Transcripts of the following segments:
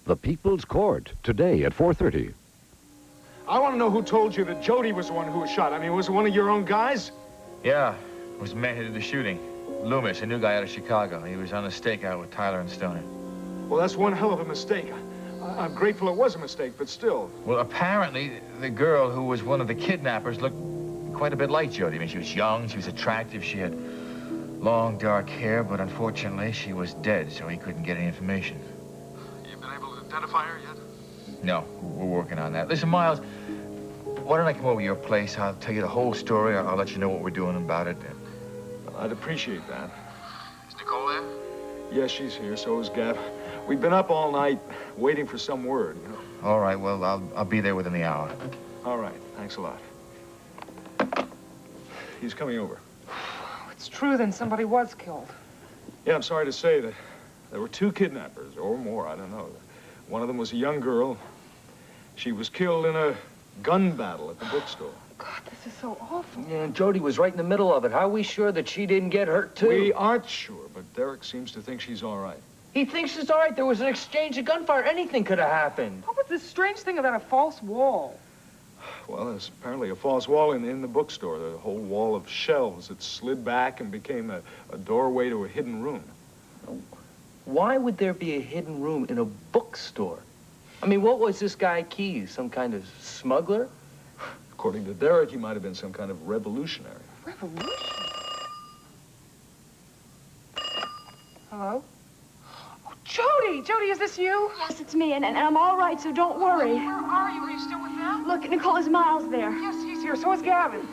The People's Court, today at 4:30. I want to know who told you that Jody was the one who was shot. I mean, was it one of your own guys? Yeah, it was the man who did the shooting. Loomis, a new guy out of Chicago. He was on a stakeout with Tyler and Stoner. Well, that's one hell of a mistake. I'm grateful it was a mistake, but still. Well, apparently, the girl who was one of the kidnappers looked quite a bit like Jody. I mean, she was young, she was attractive, she had long, dark hair, but unfortunately, she was dead, so he couldn't get any information. You've been able to identify her yet? No, we're working on that. Listen, Miles, why don't I come over to your place? I'll tell you the whole story. I'll let you know what we're doing about it. I'd appreciate that. Is Nicole there? Yes, she's here. So is Gav. We've been up all night waiting for some word, you know. All right, well, I'll be there within the hour. All right, thanks a lot. He's coming over. It's true, then somebody was killed. Yeah, I'm sorry to say that there were 2 kidnappers, or more, I don't know. One of them was a young girl. She was killed in a gun battle at the bookstore. God, this is so awful. Yeah, and Jody was right in the middle of it. How are we sure that she didn't get hurt, too? We aren't sure, but Derek seems to think she's all right. He thinks it's all right. There was an exchange of gunfire. Anything could have happened. What was this strange thing about a false wall? Well, there's apparently a false wall in the bookstore. The whole wall of shelves that slid back and became a doorway to a hidden room. Why would there be a hidden room in a bookstore? I mean, what was this guy Keyes? Some kind of smuggler? According to Derek, he might have been some kind of revolutionary. Revolution? Hello? Oh, Jody! Jody, is this you? Yes, it's me, and I'm all right, so don't worry. Where are you? Are you still with them? Look, Nicole, is Miles there? Yes, he's here. So is Gavin.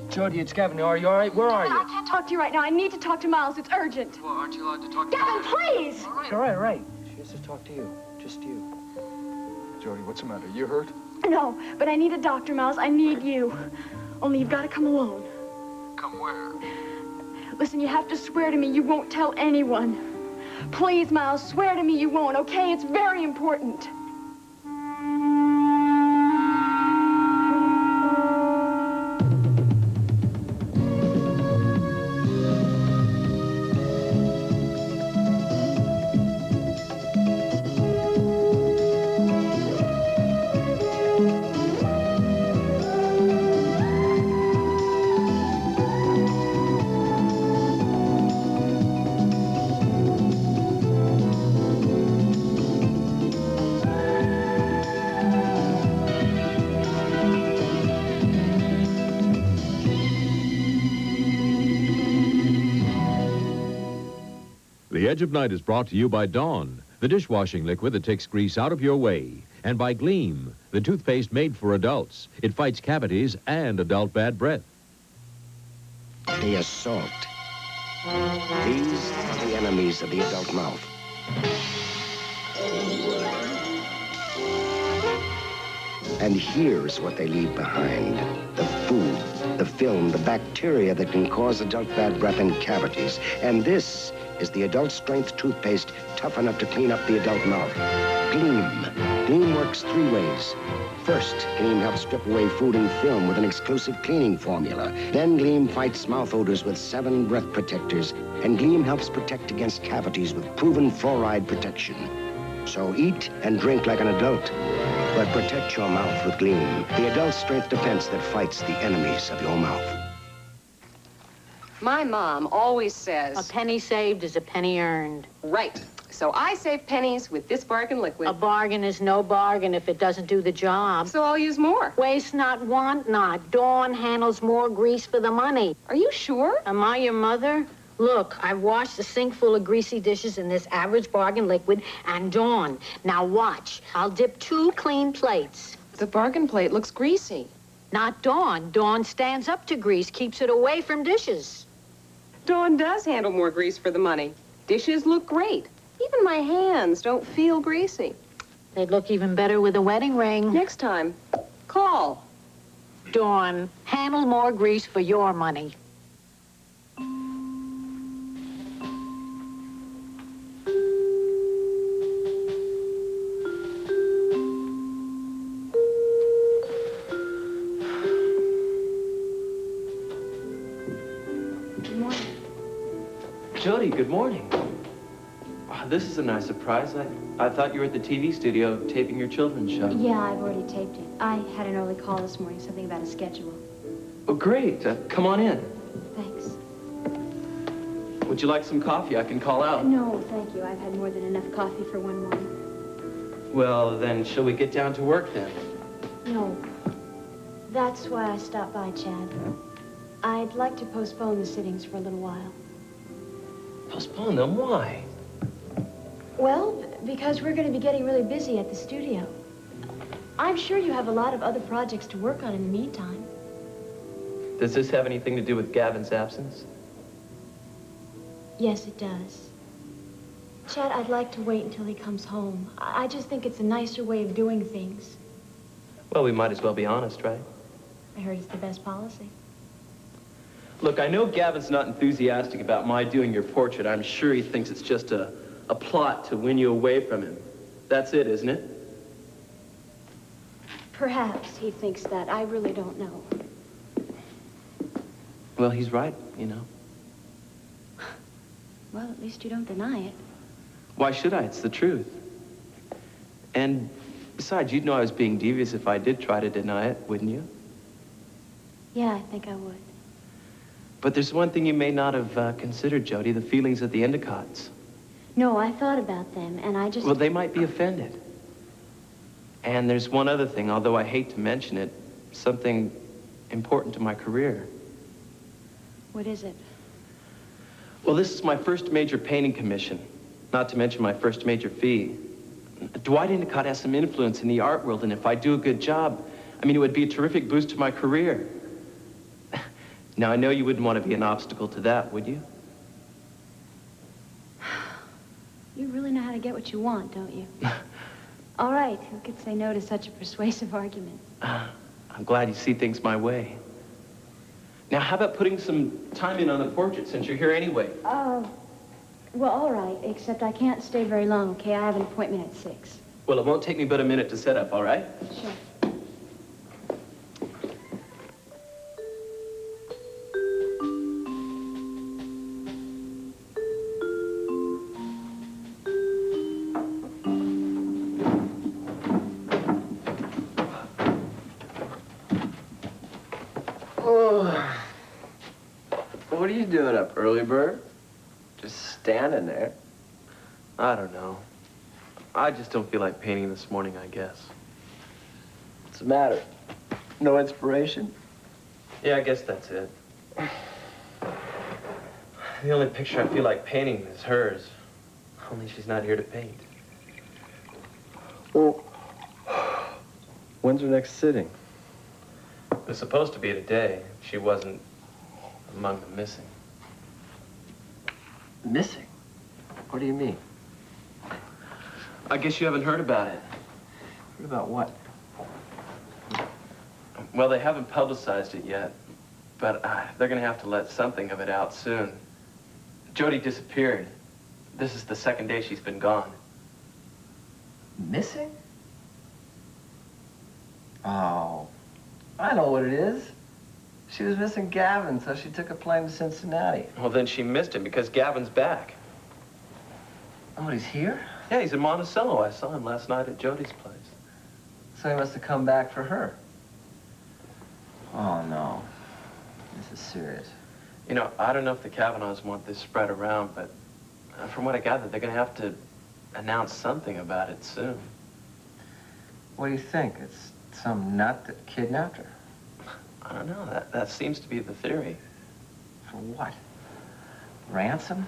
Jody, it's Gavin. Are you all right? Where are I you? can't talk to you right now. I need to talk to Miles. It's urgent. Well, aren't you allowed to talk to Gavin, please! All right, all right. She has to talk to you. Just you. Jody, what's the matter? You hurt? No, but I need a doctor, Miles. I need you. Only you've got to come alone. Come where? Listen, you have to swear to me you won't tell anyone. Please, Miles, swear to me you won't, okay? It's very important. The Edge of Night is brought to you by Dawn, the dishwashing liquid that takes grease out of your way, and by Gleam, the toothpaste made for adults. It fights cavities and adult bad breath. The assault. These are the enemies of the adult mouth. And here's what they leave behind. The food, the film, the bacteria that can cause adult bad breath and cavities. And this is the adult strength toothpaste tough enough to clean up the adult mouth. Gleam. Gleam works 3 ways. First, Gleam helps strip away food and film with an exclusive cleaning formula. Then Gleam fights mouth odors with 7 breath protectors. And Gleam helps protect against cavities with proven fluoride protection. So eat and drink like an adult, but protect your mouth with Gleam, the adult strength defense that fights the enemies of your mouth. My mom always says... A penny saved is a penny earned. Right. So I save pennies with this bargain liquid. A bargain is no bargain if it doesn't do the job. So I'll use more. Waste not, want not. Dawn handles more grease for the money. Are you sure? Am I your mother? Look, I've washed a sink full of greasy dishes in this average bargain liquid, and Dawn. Now watch. I'll dip 2 clean plates. The bargain plate looks greasy. Not Dawn. Dawn stands up to grease, keeps it away from dishes. Dawn does handle more grease for the money. Dishes look great. Even my hands don't feel greasy. They'd look even better with a wedding ring. Next time, call. Dawn, handle more grease for your money. Jody, good morning. This is a nice surprise. I thought you were at the TV studio taping your children's show. Yeah, I've already taped it. I had an early call this morning, something about a schedule. Oh, great. Come on in. Thanks. Would you like some coffee? I can call out. No, thank you. I've had more than enough coffee for one morning. Well, then, shall we get down to work then? No. That's why I stopped by, Chad. I'd like to postpone the sittings for a little while. Postpone them? Why? Well, because we're going to be getting really busy at the studio. I'm sure you have a lot of other projects to work on in the meantime. Does this have anything to do with Gavin's absence? Yes, it does. Chad, I'd like to wait until he comes home. I just think it's a nicer way of doing things. Well, we might as well be honest, right? I heard it's the best policy. Look, I know Gavin's not enthusiastic about my doing your portrait. I'm sure he thinks it's just a plot to win you away from him. That's it, isn't it? Perhaps he thinks that. I really don't know. Well, he's right, you know. Well, at least you don't deny it. Why should I? It's the truth. And besides, you'd know I was being devious if I did try to deny it, wouldn't you? Yeah, I think I would. But there's one thing you may not have considered, Jody, the feelings of the Endicott's. No, I thought about them, and I just... Well, they might be offended. And there's one other thing, although I hate to mention it, something important to my career. What is it? Well, this is my first major painting commission, not to mention my first major fee. Dwight Endicott has some influence in the art world, and if I do a good job, I mean, it would be a terrific boost to my career. Now, I know you wouldn't want to be an obstacle to that, would you? You really know how to get what you want, don't you? All right, who could say no to such a persuasive argument? I'm glad you see things my way. Now, how about putting some time in on the portrait, since you're here anyway? Well, all right, except I can't stay very long, okay? I have an appointment at 6. Well, it won't take me but a minute to set up, all right? Sure. What are you doing up, early bird? Just standing there. I don't know. I just don't feel like painting this morning, I guess. What's the matter? No inspiration? Yeah, I guess that's it. The only picture I feel like painting is hers. Only she's not here to paint. Well, when's her next sitting? It was supposed to be today. She wasn't among the missing. Missing? What do you mean? I guess you haven't heard about it. Heard about what? Well, they haven't publicized it yet, but they're gonna have to let something of it out soon. Jody disappeared. This is the second day she's been gone. Missing? Oh, I know what it is. She was missing Gavin, so she took a plane to Cincinnati. Well, then she missed him because Gavin's back. Oh, he's here? Yeah, he's in Monticello. I saw him last night at Jody's place. So he must have come back for her. Oh, no. This is serious. You know, I don't know if the Kavanaughs want this spread around, but from what I gathered, they're gonna have to announce something about it soon. What do you think? It's some nut that kidnapped her? I don't know. That seems to be the theory. For what? Ransom?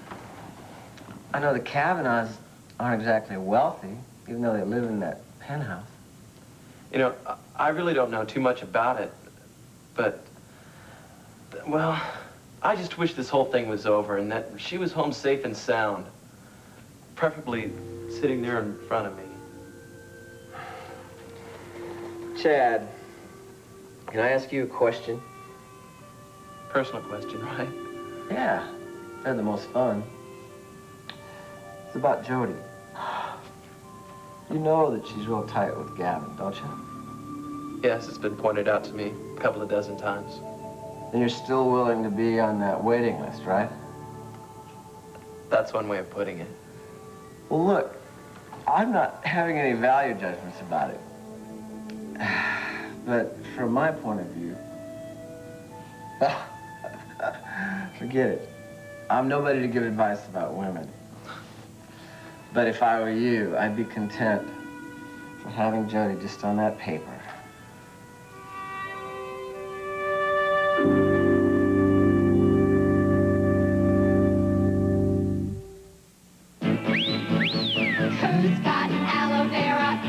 I know the Kavanaughs aren't exactly wealthy, even though they live in that penthouse. You know, I really don't know too much about it, but, well, I just wish this whole thing was over and that she was home safe and sound, preferably sitting there in front of me. Chad, can I ask you a question? Personal question, right? Yeah, they're the most fun. It's about Jody. You know that she's real tight with Gavin, don't you? Yes, it's been pointed out to me a couple of dozen times. And you're still willing to be on that waiting list, right? That's one way of putting it. Well, look, I'm not having any value judgments about it. But from my point of view, forget it. I'm nobody to give advice about women. But if I were you, I'd be content with having Jody just on that paper. Who's got aloe vera?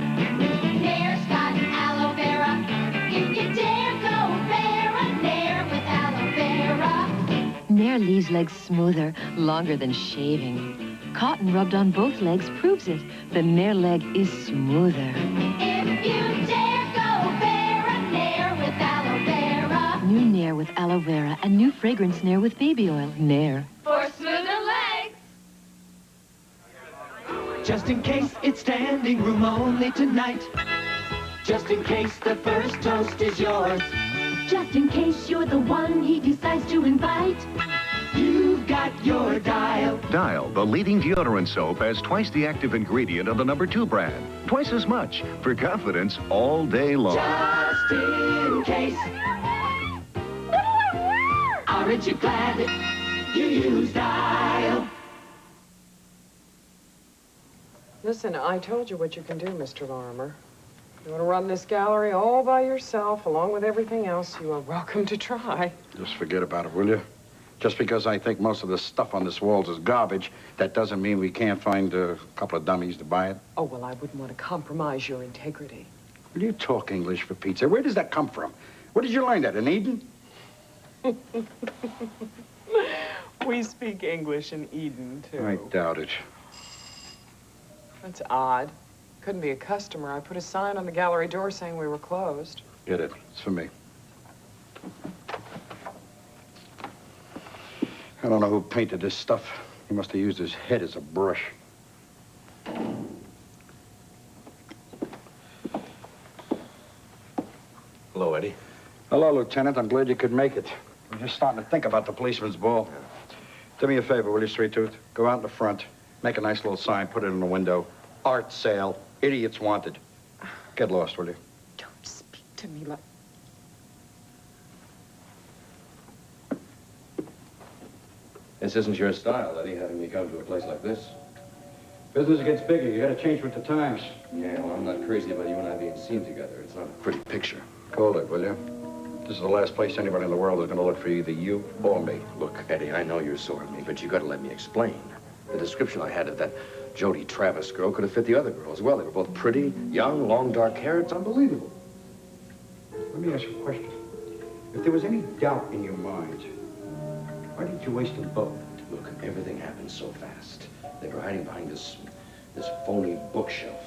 Nair's got aloe vera. If you dare go vera, Nair with aloe vera. Nair leaves legs smoother, longer than shaving. Cotton rubbed on both legs proves it. The Nair leg is smoother. If you dare go vera, Nair with aloe vera. New Nair with aloe vera and new fragrance Nair with baby oil. Nair. For smoother legs. Just in case it's standing room only tonight. Just in case the first toast is yours. Just in case you're the one he decides to invite. You've got your Dial. Dial, the leading deodorant soap, has twice the active ingredient of the #2 brand. Twice as much for confidence all day long. Just in case. Aren't you glad you used Dial? Listen, I told you what you can do, Mr. Lorimer. You want to run this gallery all by yourself, along with everything else, you are welcome to try. Just forget about it, will you? Just because I think most of the stuff on this walls is garbage, that doesn't mean we can't find a couple of dummies to buy it. Oh, well, I wouldn't want to compromise your integrity. Will you talk English, for Pete's sake? Where does that come from? Where did you learn that, in Eden? We speak English in Eden, too. I doubt it. That's odd. Couldn't be a customer. I put a sign on the gallery door saying we were closed. Get it. It's for me. I don't know who painted this stuff. He must have used his head as a brush. Hello, Eddie. Hello, Lieutenant. I'm glad you could make it. I'm just starting to think about the policeman's ball. Do me a favor, will you, Sweet Tooth? Go out in the front, make a nice little sign, put it in the window. Art sale. Idiots wanted. Get lost, will you? Don't speak to me like... This isn't your style, Eddie, having me come to a place like this. Business gets bigger. You gotta change with the times. Yeah, well, I'm not crazy about you and I being seen together. It's not a pretty picture. Hold it, will you? This is the last place anybody in the world is gonna look for either you or me. Look, Eddie, I know you're sore at me, but you gotta let me explain. The description I had of that Jody Travis girl could have fit the other girl as well. They were both pretty, young, long, dark hair. It's unbelievable. Let me ask you a question. If there was any doubt in your mind, why didn't you waste them both? Look, everything happened so fast. They were hiding behind this phony bookshelf.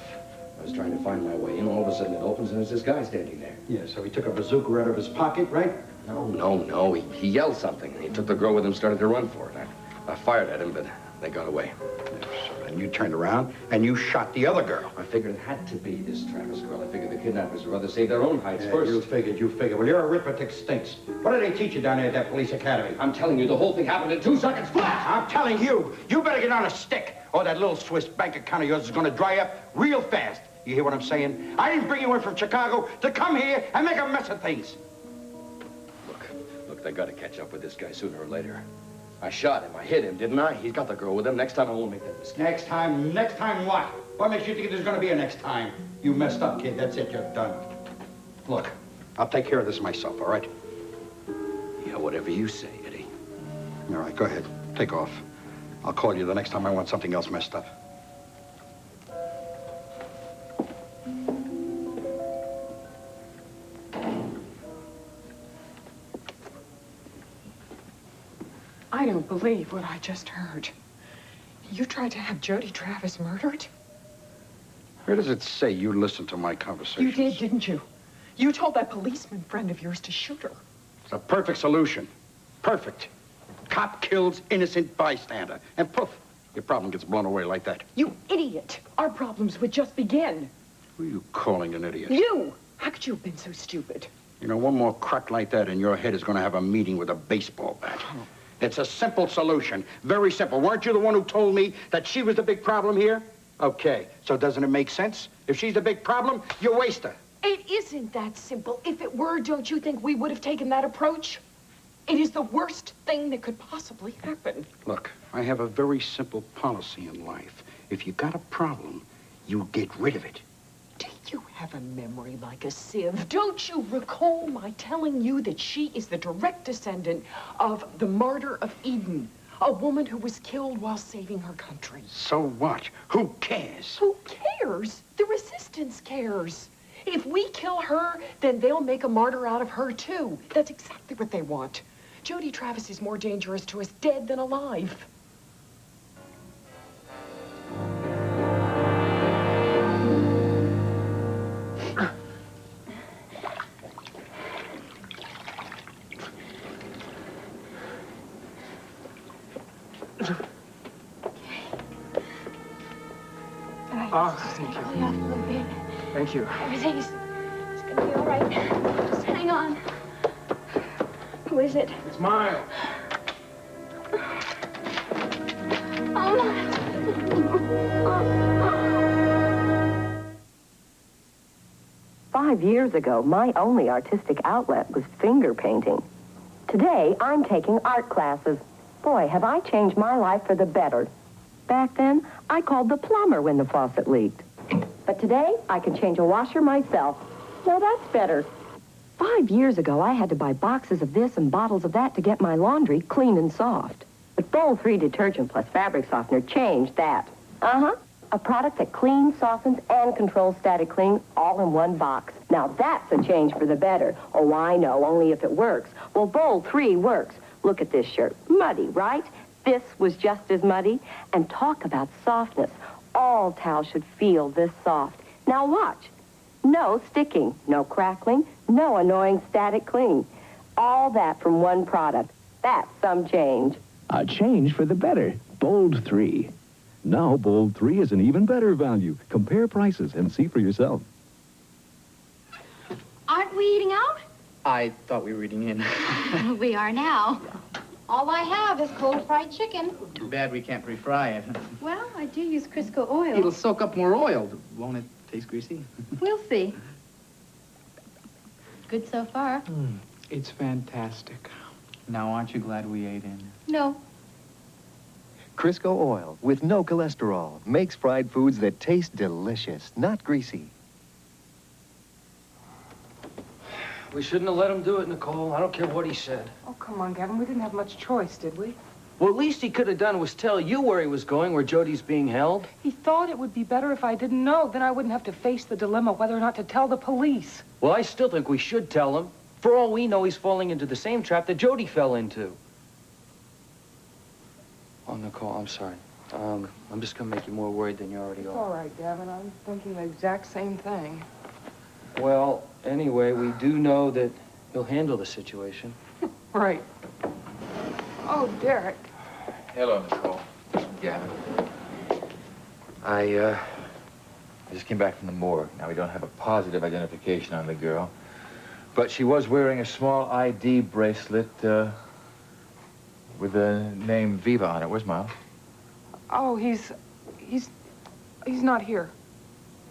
I was trying to find my way in. All of a sudden it opens and there's this guy standing there. Yeah, so he took a bazooka out of his pocket, right? No. He yelled something. He took the girl with him, started to run for it. I fired at him, but they got away. So then you turned around and you shot the other girl. I figured it had to be this Travis girl. I figured the kidnappers would rather save their own hides first. You figured. Well, your arithmetic stinks. What did they teach you down there at that police academy? I'm telling you, the whole thing happened in 2 seconds flat. I'm telling you, you better get on a stick, or that little Swiss bank account of yours is going to dry up real fast. You hear what I'm saying? I didn't bring you in from Chicago to come here and make a mess of things. Look, they got to catch up with this guy sooner or later. I shot him. I hit him, didn't I? He's got the girl with him. Next time, I won't make that mistake. Next time what? What makes you think there's going to be a next time? You messed up, kid. That's it. You're done. Look, I'll take care of this myself, all right? Yeah, whatever you say, Eddie. All right, go ahead. Take off. I'll call you the next time I want something else messed up. I don't believe what I just heard. You tried to have Jody Travis murdered? Where does it say you listened to my conversation? You did, didn't you? You told that policeman friend of yours to shoot her. It's a perfect solution. Perfect. Cop kills innocent bystander. And poof, your problem gets blown away like that. You idiot! Our problems would just begin. Who are you calling an idiot? You! How could you have been so stupid? You know, one more crack like that and your head is going to have a meeting with a baseball bat. Oh. It's a simple solution. Very simple. Weren't you the one who told me that she was the big problem here? Okay, so doesn't it make sense? If she's the big problem, you waste her. It isn't that simple. If it were, don't you think we would have taken that approach? It is the worst thing that could possibly happen. Look, I have a very simple policy in life. If you got a problem, you get rid of it. Do you have a memory like a sieve? Don't you recall my telling you that she is the direct descendant of the martyr of Eden, a woman who was killed while saving her country? So what? Who cares? Who cares? The resistance cares. If we kill her, then they'll make a martyr out of her, too. That's exactly what they want. Jody Travis is more dangerous to us dead than alive. Oh, thank you. Pull you off a little bit. Thank you. Everything's gonna be all right. Just hang on. Who is it? It's Miles. Oh, 5 years ago, my only artistic outlet was finger painting. Today, I'm taking art classes. Boy, have I changed my life for the better. Back then, I called the plumber when the faucet leaked. But today, I can change a washer myself. Now that's better. 5 years ago, I had to buy boxes of this and bottles of that to get my laundry clean and soft. But Bowl 3 detergent plus fabric softener changed that. A product that cleans, softens, and controls static cling all in one box. Now that's a change for the better. Oh, I know, only if it works. Well, Bowl 3 works. Look at this shirt. Muddy, right? This was just as muddy. And talk about softness. All towels should feel this soft. Now watch. No sticking, no crackling, no annoying static cling. All that from one product. That's some change. A change for the better. Bold 3. Now Bold 3 is an even better value. Compare prices and see for yourself. aren't we eating out? I thought we were eating in. We are now. All I have is cold fried chicken. Too bad we can't refry it. Well, I do use Crisco oil. It'll soak up more oil. Won't it taste greasy? We'll see. Good so far. It's fantastic. Now, aren't you glad we ate in? No. Crisco oil with no cholesterol makes fried foods that taste delicious, not greasy. We shouldn't have let him do it, Nicole. I don't care what he said. Oh, come on, Gavin. We didn't have much choice, did we? Well, at least he could have done was tell you where he was going, where Jody's being held. He thought it would be better if I didn't know. Then I wouldn't have to face the dilemma whether or not to tell the police. Well, I still think we should tell him. For all we know, he's falling into the same trap that Jody fell into. Oh, Nicole, I'm sorry. I'm just gonna make you more worried than you already It's are. all right, Gavin. I'm thinking the exact same thing. Well, anyway, we do know that he'll handle the situation. Right. Oh, Derek. Hello, Nicole. Gavin. I just came back from the morgue. Now, we don't have a positive identification on the girl, but she was wearing a small ID bracelet with the name Viva on it. Where's Miles? Oh, he's not here.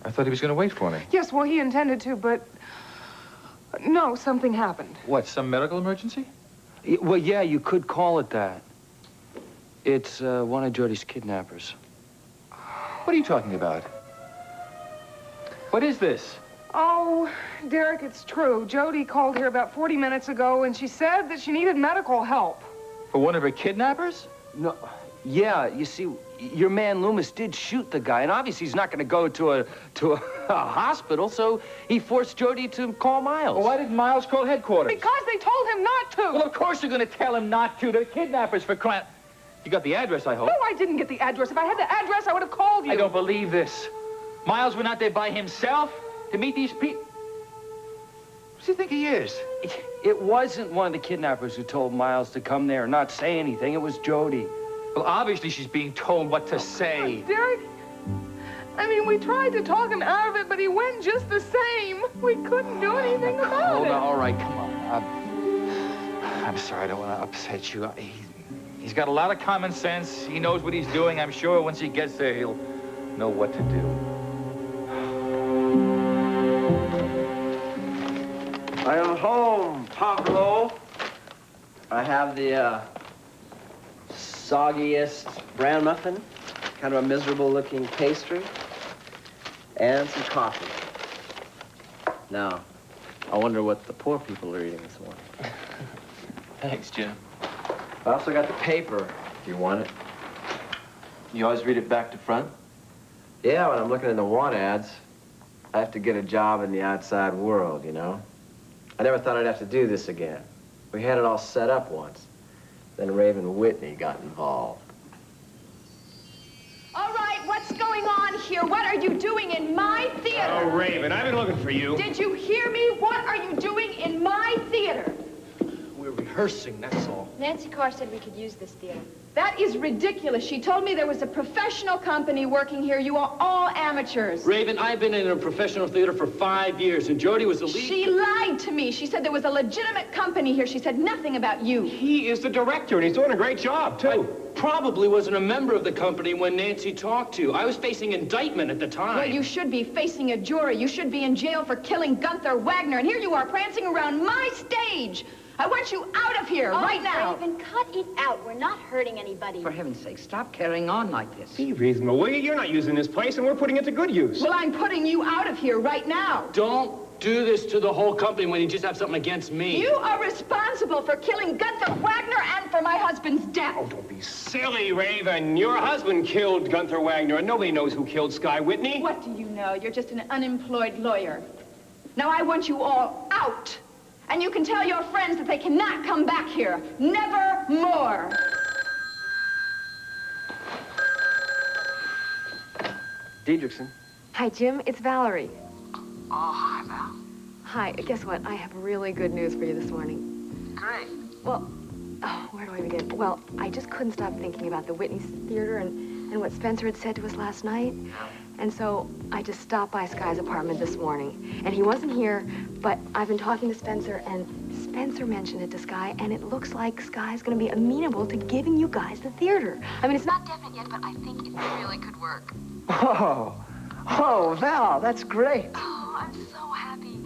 I thought he was going to wait for me. Yes, well, he intended to, but no, something happened. What, some medical emergency? Well, yeah, you could call it that. It's one of Jody's kidnappers. What are you talking about? What is this? Oh, Derek, it's true. Jody called here about 40 minutes ago, and she said that she needed medical help. For one of her kidnappers? No, yeah, you see, your man Loomis did shoot the guy, and obviously he's not going to go to a hospital, so he forced Jody to call Miles. Well, why didn't Miles call headquarters? Because they told him not to. Well, of course you're going to tell him not to. They're kidnappers for crying. You got the address, I hope. No, I didn't get the address. If I had the address, I would have called you. I don't believe this. Miles went out there by himself to meet these people. Who does he think he is? It wasn't one of the kidnappers who told Miles to come there and not say anything. It was Jody. Well, obviously she's being told what to say. Derek, I mean, we tried to talk him out of it, but he went just the same. We couldn't do anything about Hold it. on, all right, come on. I'm sorry, I don't want to upset you. He's got a lot of common sense. He knows what he's doing. I'm sure once he gets there, he'll know what to do. I am home, Pablo. I have the soggiest bran muffin, kind of a miserable-looking pastry, and some coffee. Now, I wonder what the poor people are eating this morning. Thanks, Jim. I also got the paper, if you want it. You always read it back to front? Yeah, when I'm looking in the want ads, I have to get a job in the outside world, you know? I never thought I'd have to do this again. We had it all set up once. Then Raven Whitney got involved. All right, what's going on here? What are you doing in my theater? Oh, Raven, I've been looking for you. Did you hear me? What are you doing in my theater? We're rehearsing, that's all. Nancy Carr said we could use this theater. That is ridiculous. She told me there was a professional company working here. You are all amateurs. Raven, I've been in a professional theater for 5 years, and Jody was the lead. She lied to me. She said there was a legitimate company here. She said nothing about you. He is the director, and he's doing a great job, too. I probably wasn't a member of the company when Nancy talked to you. I was facing indictment at the time. Well, you should be facing a jury. You should be in jail for killing Gunther Wagner, and here you are prancing around my stage. I want you out of here right now. Raven, cut it out. We're not hurting anybody. For heaven's sake, stop carrying on like this. Be reasonable, will you? You're not using this place, and we're putting it to good use. Well, I'm putting you out of here right now. Don't do this to the whole company when you just have something against me. You are responsible for killing Gunther Wagner and for my husband's death. Oh, don't be silly, Raven. Your husband killed Gunther Wagner, and nobody knows who killed Sky Whitney. What do you know? You're just an unemployed lawyer. Now, I want you all out. And you can tell your friends that they cannot come back here. Never more. Diedrichson. Hi, Jim. It's Valerie. Oh, hi, Val. Hi. Guess what? I have really good news for you this morning. Great. Well, where do I begin? Well, I just couldn't stop thinking about the Whitney Theater and what Spencer had said to us last night. And so I just stopped by Sky's apartment this morning. And he wasn't here, but I've been talking to Spencer, and Spencer mentioned it to Sky, and it looks like Sky's going to be amenable to giving you guys the theater. I mean, it's not definite yet, but I think it really could work. Oh, Val, that's great. Oh, I'm so happy.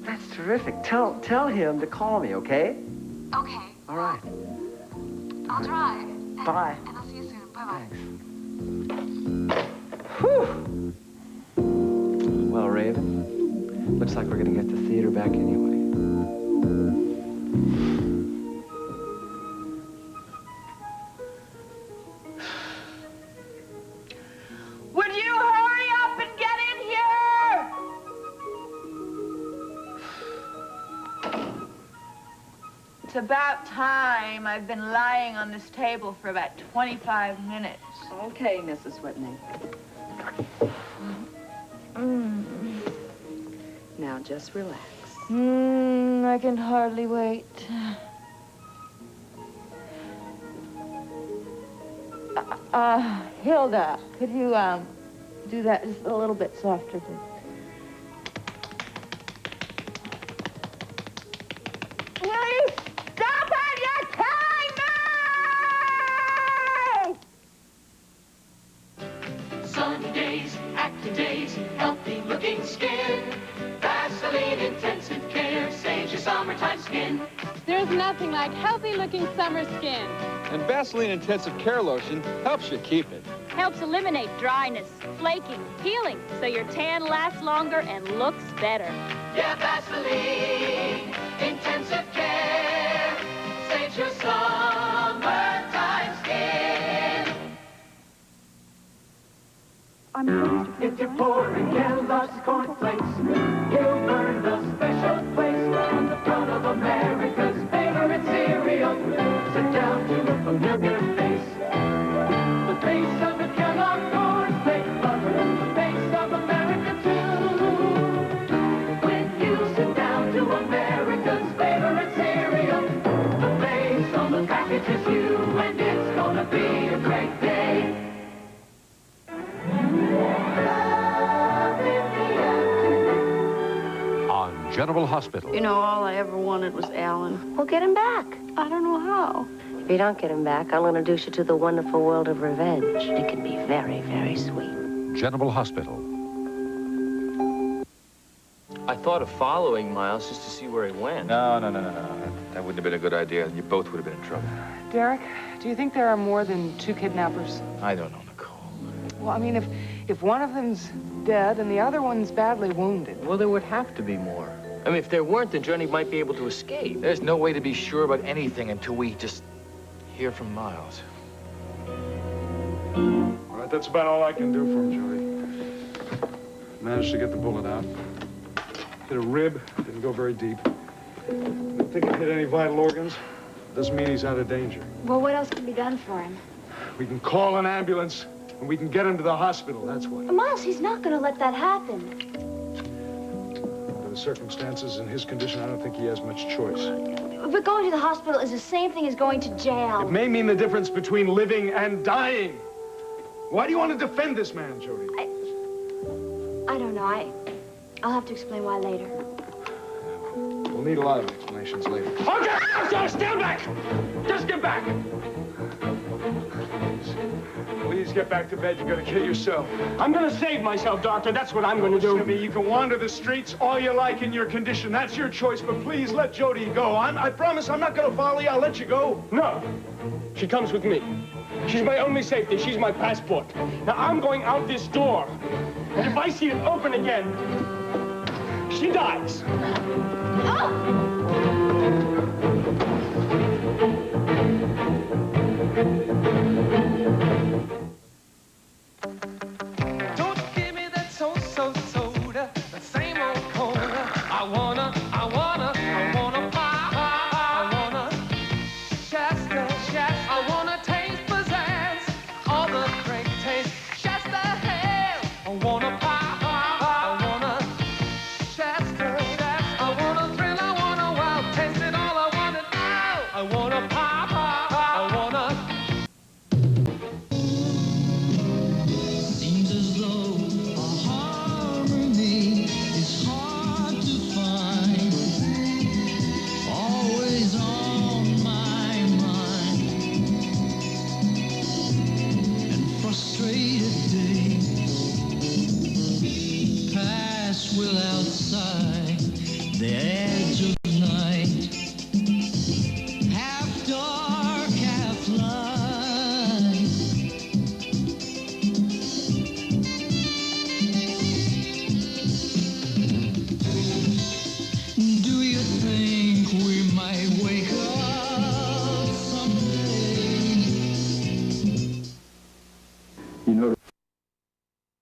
That's terrific. Tell him to call me, okay? Okay. All right. I'll try. Bye. And I'll see you soon. Bye-bye. Whew. Well, Raven, looks like we're gonna get the theater back anyway. Would you hurry up and get in here? It's about time. I've been lying on this table for about 25 minutes. Okay, Mrs. Whitney. Now just relax. I can hardly wait. Hilda, could you, do that just a little bit softer, please? Will you stop it? You're killing me! Sundays, active days, healthy looking skin. Vaseline Intensive Care saves your summertime skin. There's nothing like healthy-looking summer skin. And Vaseline Intensive Care Lotion helps you keep it. Helps eliminate dryness, flaking, peeling, so your tan lasts longer and looks better. Yeah, Vaseline Intensive Care saves your summertime skin. If you're poor and can't lost cornflakes, you'll burn the special place on the front of America's favorite cereal. Sit down to a familiar face. The face of the Kellogg cornflake lover, the face of America too. When you sit down to America's favorite cereal, the face on the package is you, and it's gonna be a great day. On General Hospital. You know, all I ever wanted was Alan. Well, get him back. I don't know how. If you don't get him back, I'll introduce you to the wonderful world of revenge. It can be very, very sweet. General Hospital. I thought of following Miles just to see where he went. No. That wouldn't have been a good idea. You both would have been in trouble. Derek, do you think there are more than 2 kidnappers? I don't know, Nicole. Well, I mean, if one of them's dead and the other one's badly wounded. Well, there would have to be more. I mean, if there weren't, then Johnny might be able to escape. There's no way to be sure about anything until we just hear from Miles. All right, that's about all I can do for him, Jody. Managed to get the bullet out. Hit a rib, didn't go very deep. Didn't think it hit any vital organs. Doesn't mean he's out of danger. Well, what else can be done for him? We can call an ambulance, and we can get him to the hospital, that's what. Miles, he's not going to let that happen. Under the circumstances in his condition, I don't think he has much choice. But going to the hospital is the same thing as going to jail. It may mean the difference between living and dying. Why do you want to defend this man, Jody? I don't know. I'll have to explain why later. We'll need a lot of explanations later. Okay, so stand back! Just get back! Please get back to bed. You're going to kill yourself. I'm gonna save myself, Doctor. That's what I'm gonna do. Listen to me. You can wander the streets all you like in your condition. That's your choice, but please let Jody go. I promise I'm not going to follow you. I'll let you go. No. She comes with me. She's my only safety. She's my passport. Now, I'm going out this door. And if I see it open again, she dies. Don't give me that so-so soda, the same old cola. I wanna pop, I wanna Shasta, I wanna taste pizzazz, all the great taste. Shasta, hell, I wanna pop, I wanna Shasta, I wanna thrill, I wanna wild, taste it all, I wanna now. I wanna pop, I wanna. Seems as though a harmony is hard to find. Always on my mind. And frustrated days pass without sight. The air